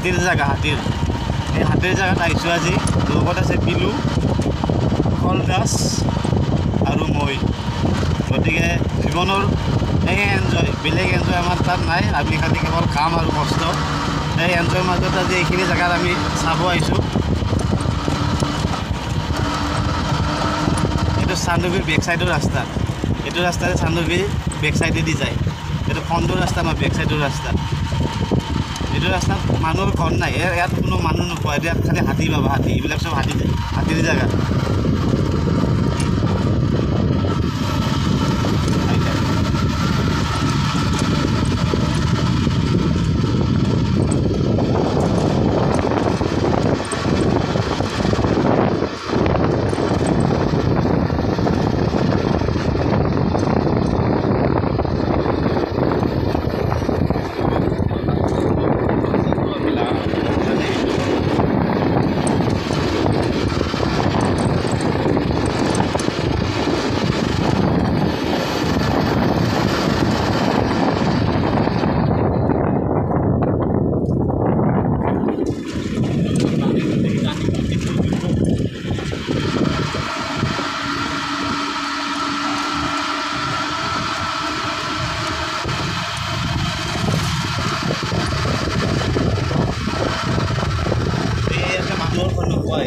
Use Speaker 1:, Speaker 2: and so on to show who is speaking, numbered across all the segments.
Speaker 1: হাতীৰ জেগা হাতীৰ এই হাতীৰ জেগাত আহিছোঁ আজি লগত আছে পিলু কলগাছ আৰু মই গতিকে জীৱনৰ এই এনজয় বেলেগ এনজয় আমাৰ তাত নাই আমি খালি কেৱল কাম আৰু কষ্ট এই এনজয়ৰ মাজত আজি এইখিনি জেগাত আমি চাব আহিছোঁ এইটো চান্দুবীৰ বেক চাইডৰ ৰাস্তা এইটো ৰাস্তাৰে চান্দুবীৰ বেক চাইডেদি যায় এইটো ফ্ৰণ্টৰ ৰাস্তা নহয় বেক চাইডৰ ৰাস্তা এইটো ৰাস্তাত মানুহৰ ঘৰ নাই ইয়াত কোনো মানুহ নোপোৱা ইয়াত খালি হাতী পাবা হাতী এইবিলাক চব হাতীৰ জেগা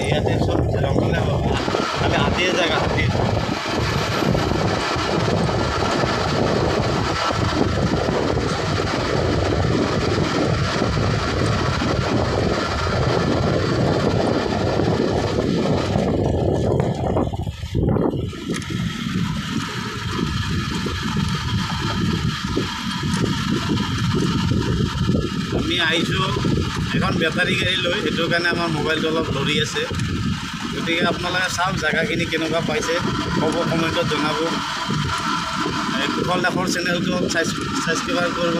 Speaker 1: ইয়াতে সব জঙ্গলে পাবা খালি হাতীৰ জেগা হাতীৰ আমি আহিছোঁ এখন বেটাৰী গাড়ী লৈ সেইটোৰ কাৰণে আমাৰ মোবাইলটো অলপ লৰি আছে গতিকে আপোনালোকে চাওক জেগাখিনি কেনেকুৱা পাইছে ক'ব কমেণ্টত জনাব কুশল দাসৰ চেনেলটো ছাবস্ক্ৰাইব কৰিব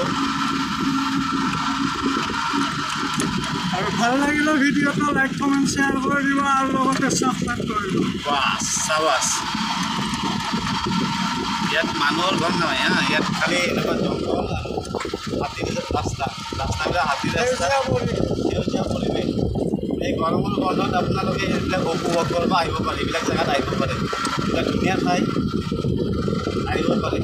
Speaker 2: আৰু ভাল লাগিলে ভিডিঅ'টো লাইক কমেণ্ট শ্বেয়াৰ কৰি দিব আৰু লগতে ছাবস্ক্ৰাইব কৰিব
Speaker 1: বাছ চাবাছ ইয়াত মানুহৰ ঘৰ নহয় হা ইয়াত খালি এনেকুৱা জংঘল আৰু হাতীৰ ৰাস্তাবিলাক হাতীৰ ৰাস্তা সেউজীয়া পৰিৱেশ এই গৰমৰ বন্ধত আপোনালোকে এইবিলাক উপভোগ কৰিব আহিব পাৰে এইবিলাক জেগাত আহিব পাৰে এইবিলাক ধুনীয়া ঠাই আহিব পাৰে